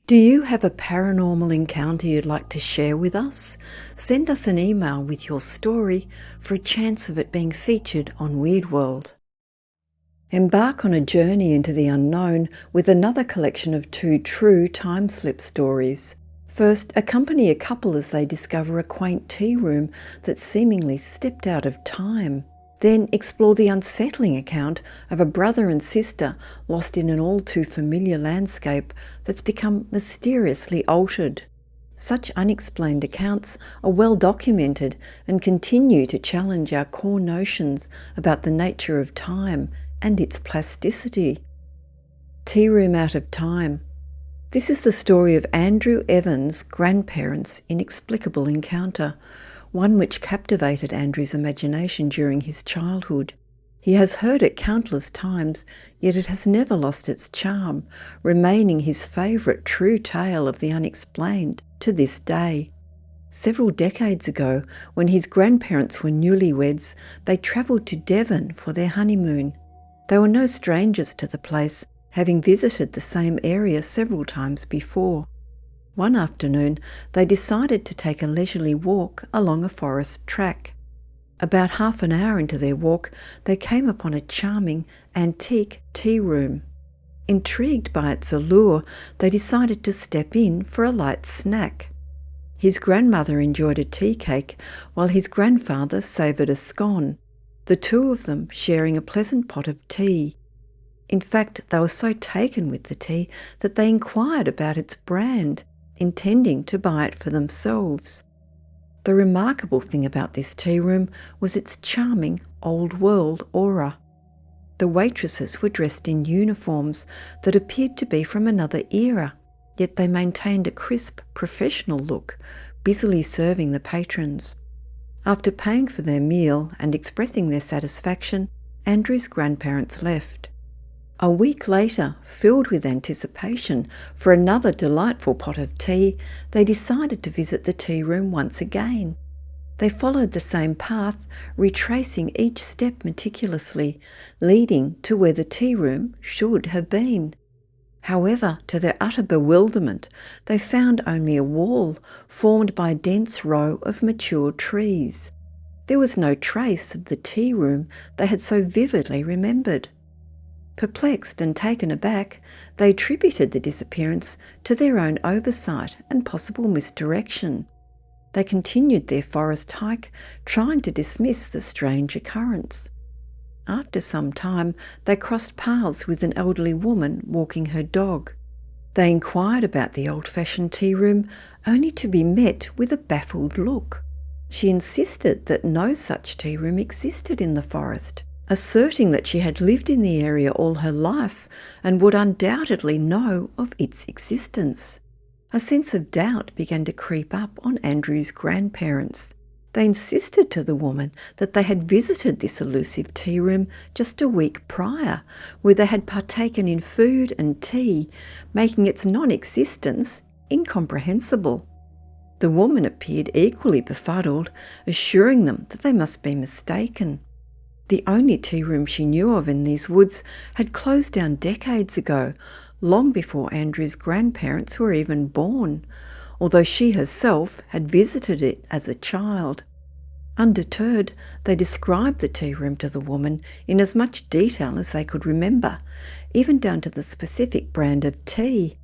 Do you have a paranormal encounter you'd like to share with us? Send us an email with your story for a chance of it being featured on Weird World. Embark on a journey into the unknown with another collection of 2 true time-slip stories. First, accompany a couple as they discover a quaint tea room that seemingly stepped out of time. Then explore the unsettling account of a brother and sister lost in an all too familiar landscape that's become mysteriously altered. Such unexplained accounts are well documented and continue to challenge our core notions about the nature of time and its plasticity. Tea Room Out of Time. This is the story of Andrew Evans' grandparents' inexplicable encounter, one which captivated Andrew's imagination during his childhood. He has heard it countless times, yet it has never lost its charm, remaining his favourite true tale of the unexplained to this day. Several decades ago, when his grandparents were newlyweds, they travelled to Devon for their honeymoon. They were no strangers to the place, having visited the same area several times before. One afternoon, they decided to take a leisurely walk along a forest track. About half an hour into their walk, they came upon a charming, antique tea room. Intrigued by its allure, they decided to step in for a light snack. His grandmother enjoyed a tea cake, while his grandfather savoured a scone, the two of them sharing a pleasant pot of tea. In fact, they were so taken with the tea that they inquired about its brand, intending to buy it for themselves. The remarkable thing about this tea room was its charming old-world aura. The waitresses were dressed in uniforms that appeared to be from another era, yet they maintained a crisp, professional look, busily serving the patrons. After paying for their meal and expressing their satisfaction, Andrew's grandparents left. A week later, filled with anticipation for another delightful pot of tea, they decided to visit the tea room once again. They followed the same path, retracing each step meticulously, leading to where the tea room should have been. However, to their utter bewilderment, they found only a wall formed by a dense row of mature trees. There was no trace of the tea room they had so vividly remembered. Perplexed and taken aback, they attributed the disappearance to their own oversight and possible misdirection. They continued their forest hike, trying to dismiss the strange occurrence. After some time, they crossed paths with an elderly woman walking her dog. They inquired about the old-fashioned tea room, only to be met with a baffled look. She insisted that no such tea room existed in the forest, asserting that she had lived in the area all her life and would undoubtedly know of its existence. A sense of doubt began to creep up on Andrew's grandparents. They insisted to the woman that they had visited this elusive tea room just a week prior, where they had partaken in food and tea, making its non-existence incomprehensible. The woman appeared equally befuddled, assuring them that they must be mistaken. The only tea room she knew of in these woods had closed down decades ago, long before Andrew's grandparents were even born, although she herself had visited it as a child. Undeterred, they described the tea room to the woman in as much detail as they could remember, even down to the specific brand of tea.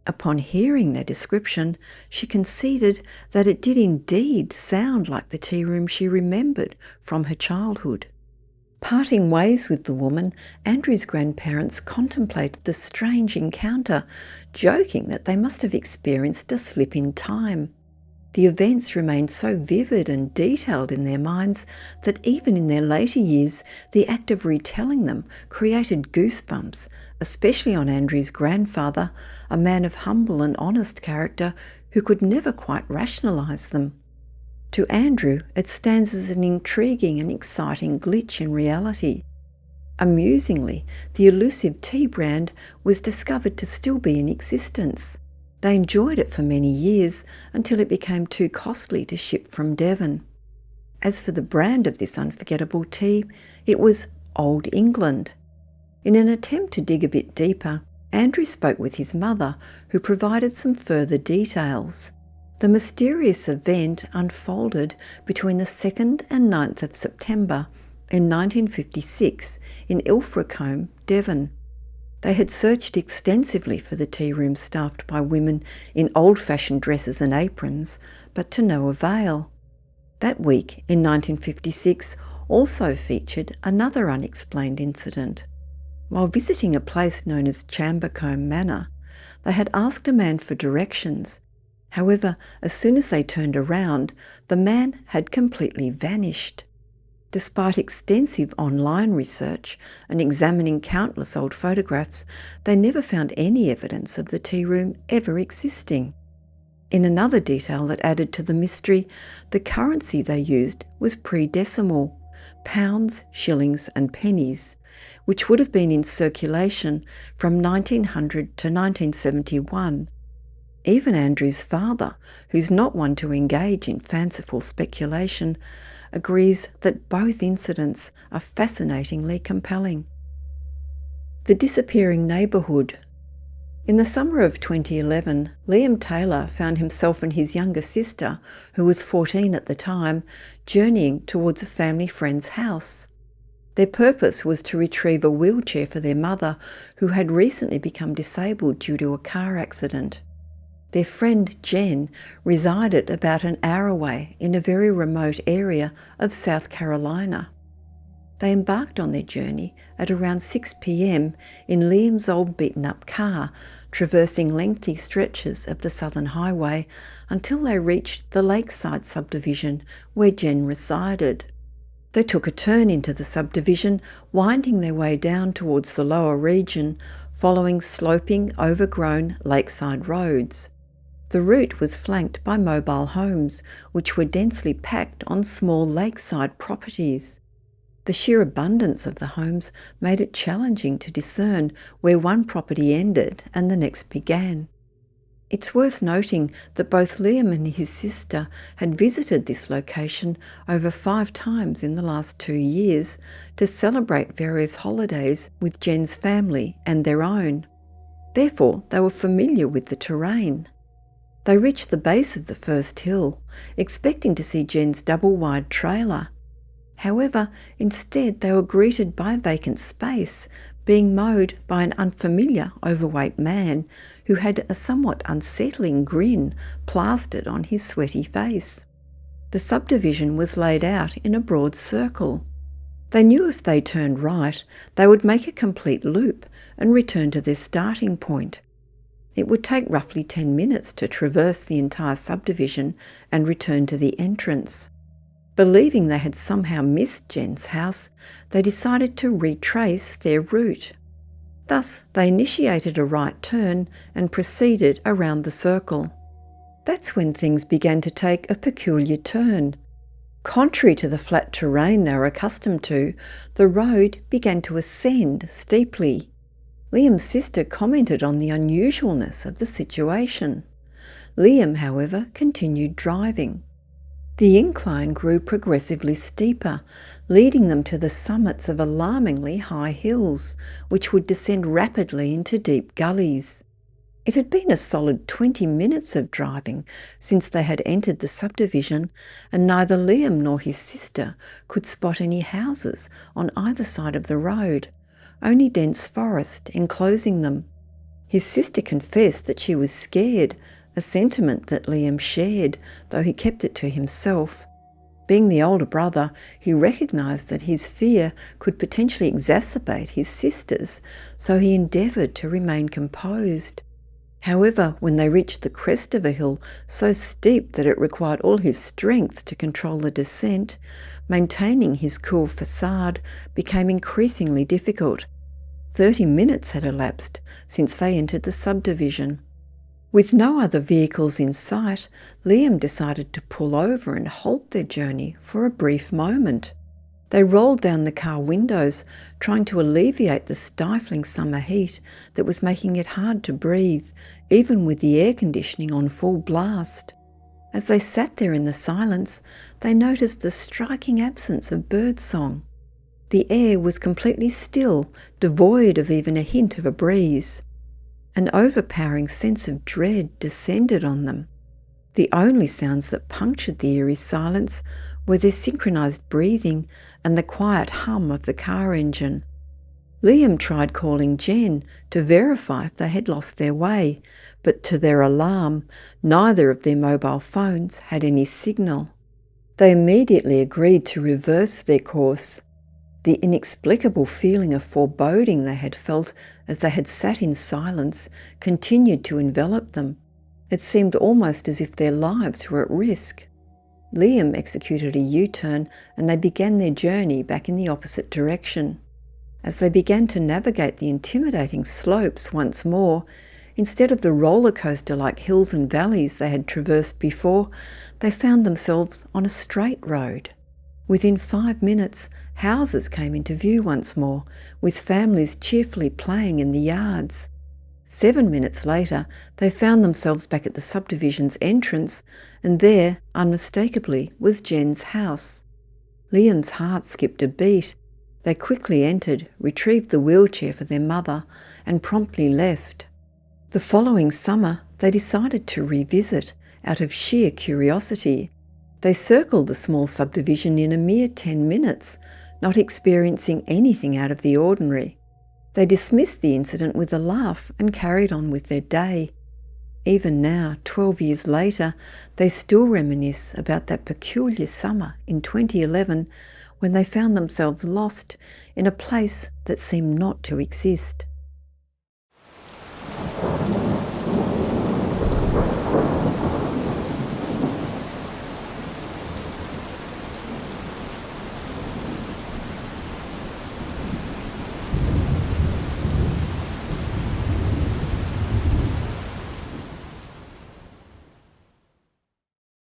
Upon hearing their description, she conceded that it did indeed sound like the tea room she remembered from her childhood. Parting ways with the woman, Andrew's grandparents contemplated the strange encounter, joking that they must have experienced a slip in time. The events remained so vivid and detailed in their minds that even in their later years, the act of retelling them created goosebumps, especially on Andrew's grandfather, a man of humble and honest character who could never quite rationalise them. To Andrew, it stands as an intriguing and exciting glitch in reality. Amusingly, the elusive tea brand was discovered to still be in existence. They enjoyed it for many years until it became too costly to ship from Devon. As for the brand of this unforgettable tea, it was Old England. In an attempt to dig a bit deeper, Andrew spoke with his mother, who provided some further details. The mysterious event unfolded between the 2nd and 9th of September in 1956 in Ilfracombe, Devon. They had searched extensively for the tea room staffed by women in old-fashioned dresses and aprons, but to no avail. That week in 1956 also featured another unexplained incident. While visiting a place known as Chambercombe Manor, they had asked a man for directions. However, as soon as they turned around, the man had completely vanished. Despite extensive online research and examining countless old photographs, they never found any evidence of the tea room ever existing. In another detail that added to the mystery, the currency they used was pre-decimal, pounds, shillings and pennies, which would have been in circulation from 1900 to 1971. Even Andrew's father, who's not one to engage in fanciful speculation, agrees that both incidents are fascinatingly compelling. The disappearing neighbourhood. In the summer of 2011, Liam Taylor found himself and his younger sister, who was 14 at the time, journeying towards a family friend's house. Their purpose was to retrieve a wheelchair for their mother, who had recently become disabled due to a car accident. Their friend Jen resided about an hour away in a very remote area of South Carolina. They embarked on their journey at around 6 p.m. in Liam's old beaten-up car, traversing lengthy stretches of the Southern Highway until they reached the Lakeside subdivision where Jen resided. They took a turn into the subdivision, winding their way down towards the lower region, following sloping, overgrown lakeside roads. The route was flanked by mobile homes, which were densely packed on small lakeside properties. The sheer abundance of the homes made it challenging to discern where one property ended and the next began. It's worth noting that both Liam and his sister had visited this location over 5 times in the last 2 years to celebrate various holidays with Jen's family and their own. Therefore, they were familiar with the terrain. They reached the base of the first hill, expecting to see Jen's double-wide trailer. However, instead they were greeted by vacant space, being mowed by an unfamiliar overweight man who had a somewhat unsettling grin plastered on his sweaty face. The subdivision was laid out in a broad circle. They knew if they turned right, they would make a complete loop and return to their starting point. It would take roughly 10 minutes to traverse the entire subdivision and return to the entrance. Believing they had somehow missed Jen's house, they decided to retrace their route. Thus, they initiated a right turn and proceeded around the circle. That's when things began to take a peculiar turn. Contrary to the flat terrain they were accustomed to, the road began to ascend steeply. Liam's sister commented on the unusualness of the situation. Liam, however, continued driving. The incline grew progressively steeper, leading them to the summits of alarmingly high hills, which would descend rapidly into deep gullies. It had been a solid 20 minutes of driving since they had entered the subdivision, and neither Liam nor his sister could spot any houses on either side of the road, only dense forest enclosing them. His sister confessed that she was scared, a sentiment that Liam shared, though he kept it to himself. Being the older brother, he recognised that his fear could potentially exacerbate his sister's, so he endeavoured to remain composed. However, when they reached the crest of a hill so steep that it required all his strength to control the descent, maintaining his cool facade became increasingly difficult. 30 minutes had elapsed since they entered the subdivision. With no other vehicles in sight, Liam decided to pull over and halt their journey for a brief moment. They rolled down the car windows, trying to alleviate the stifling summer heat that was making it hard to breathe, even with the air conditioning on full blast. As they sat there in the silence, they noticed the striking absence of birdsong. The air was completely still, devoid of even a hint of a breeze. An overpowering sense of dread descended on them. The only sounds that punctured the eerie silence were their synchronized breathing and the quiet hum of the car engine. Liam tried calling Jen to verify if they had lost their way, but to their alarm, neither of their mobile phones had any signal. They immediately agreed to reverse their course. The inexplicable feeling of foreboding they had felt as they had sat in silence continued to envelop them. It seemed almost as if their lives were at risk. Liam executed a U-turn and they began their journey back in the opposite direction. As they began to navigate the intimidating slopes once more, instead of the roller coaster-like hills and valleys they had traversed before, they found themselves on a straight road. Within 5 minutes, houses came into view once more, with families cheerfully playing in the yards. 7 minutes later, they found themselves back at the subdivision's entrance, and there, unmistakably, was Jen's house. Liam's heart skipped a beat. They quickly entered, retrieved the wheelchair for their mother, and promptly left. The following summer, they decided to revisit, out of sheer curiosity. They circled the small subdivision in a mere 10 minutes, not experiencing anything out of the ordinary. They dismissed the incident with a laugh and carried on with their day. Even now, 12 years later, they still reminisce about that peculiar summer in 2011 when they found themselves lost in a place that seemed not to exist.